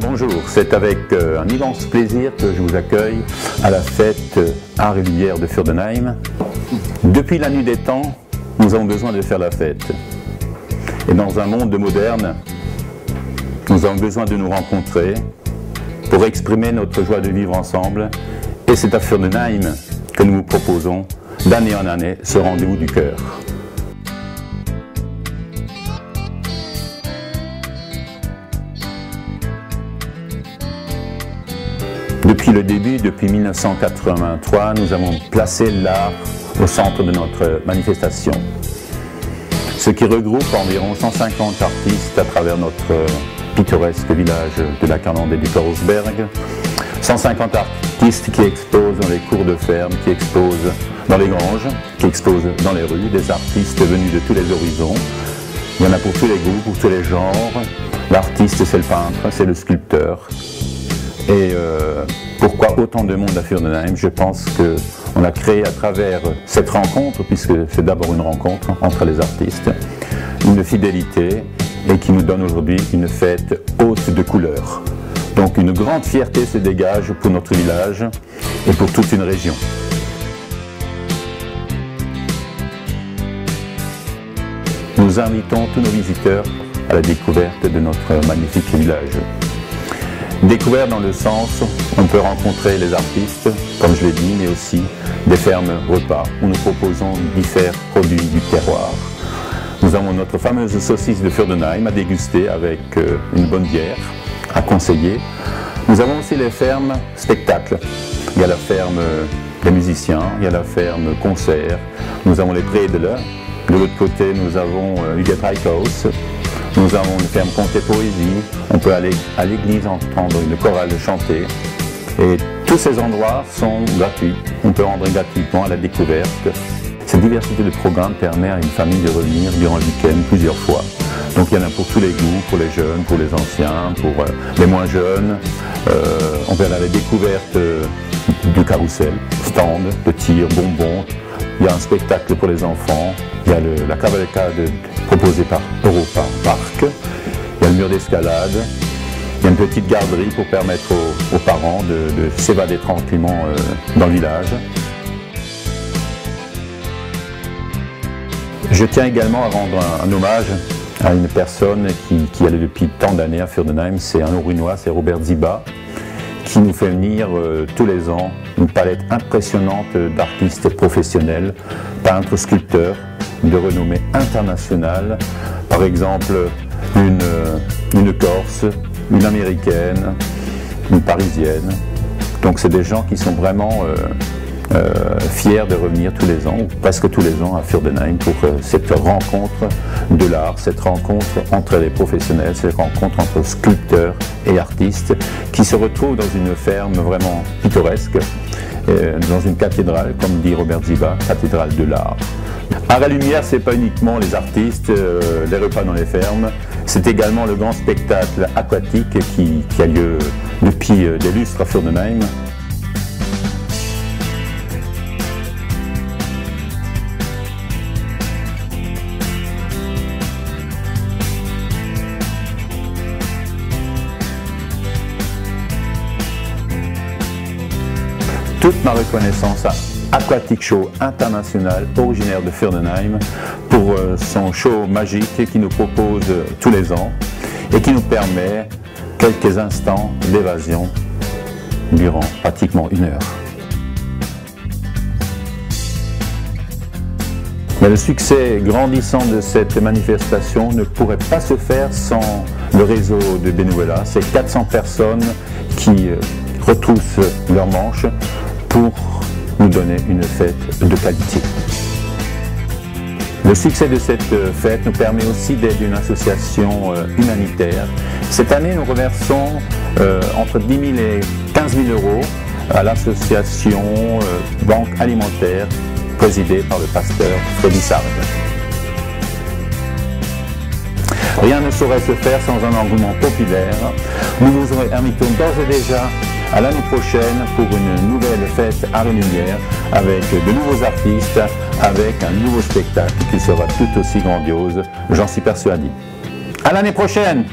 Bonjour, c'est avec un immense plaisir que je vous accueille à la fête Art et Lumière de Fürdenheim. Depuis la nuit des temps, nous avons besoin de faire la fête. Et dans un monde moderne, nous avons besoin de nous rencontrer pour exprimer notre joie de vivre ensemble. Et c'est à Fürdenheim que nous vous proposons d'année en année ce rendez-vous du cœur. Depuis le début, depuis 1983, nous avons placé l'art au centre de notre manifestation. Ce qui regroupe environ 150 artistes à travers notre pittoresque village de la Carlandais du Korusberg. 150 artistes qui exposent dans les cours de ferme, qui exposent dans les granges, qui exposent dans les rues, des artistes venus de tous les horizons. Il y en a pour tous les goûts, pour tous les genres. L'artiste, c'est le peintre, c'est le sculpteur. Et pourquoi autant de monde à Fürdenheim? Je pense qu'on a créé à travers cette rencontre, puisque c'est d'abord une rencontre entre les artistes, une fidélité et qui nous donne aujourd'hui une fête haute de couleurs. Donc une grande fierté se dégage pour notre village et pour toute une région. Nous invitons tous nos visiteurs à la découverte de notre magnifique village. Découvert dans le sens où on peut rencontrer les artistes, comme je l'ai dit, mais aussi des fermes repas où nous proposons différents produits du terroir. Nous avons notre fameuse saucisse de Fürdenheim à déguster avec une bonne bière à conseiller. Nous avons aussi les fermes spectacles. Il y a la ferme des musiciens, il y a la ferme concert. Nous avons les Bredele. De l'autre côté, nous avons Huguet Reikhaus. Nous avons une ferme conte et poésie, on peut aller à l'église entendre une chorale chanter. Et tous ces endroits sont gratuits, on peut rentrer gratuitement à la découverte. Cette diversité de programmes permet à une famille de revenir durant le week-end plusieurs fois. Donc il y en a pour tous les goûts, pour les jeunes, pour les anciens, pour les moins jeunes. On peut aller à la découverte du carrousel, stand, de tir, bonbons. Il y a un spectacle pour les enfants, il y a la cavalcade proposée par Europa Park, il y a le mur d'escalade, il y a une petite garderie pour permettre aux parents de s'évader tranquillement dans le village. Je tiens également à rendre un hommage à une personne qui est depuis tant d'années à Fürdenheim, c'est un Aurunois, c'est Robert Ziba, qui nous fait venir tous les ans une palette impressionnante d'artistes professionnels, peintres, sculpteurs de renommée internationale, par exemple une Corse, une Américaine, une Parisienne. Donc c'est des gens qui sont vraiment fiers de revenir tous les ans, ou presque tous les ans à Fürdenheim pour cette rencontre de l'art, cette rencontre entre les professionnels, cette rencontre entre sculpteurs et artistes qui se retrouvent dans une ferme vraiment pittoresque, dans une cathédrale, comme dit Robert Ziba, cathédrale de l'art. Art et Lumière, c'est pas uniquement les artistes, les repas dans les fermes, c'est également le grand spectacle aquatique qui a lieu depuis des lustres à Fürdenheim. Toute ma reconnaissance à Aquatic Show International, originaire de Fürdenheim, pour son show magique qui nous propose tous les ans et qui nous permet quelques instants d'évasion durant pratiquement une heure. Mais le succès grandissant de cette manifestation ne pourrait pas se faire sans le réseau de bénévolat. C'est 400 personnes qui retroussent leurs manches pour nous donner une fête de qualité. Le succès de cette fête nous permet aussi d'être une association humanitaire. Cette année, nous reversons entre 10 000 et 15 000 euros à l'association Banque Alimentaire présidée par le pasteur Freddy Sardes. Rien ne saurait se faire sans un engouement populaire. Nous vous invitons d'ores et déjà à l'année prochaine pour une nouvelle fête Art et Lumière avec de nouveaux artistes, avec un nouveau spectacle qui sera tout aussi grandiose, j'en suis persuadé. À l'année prochaine!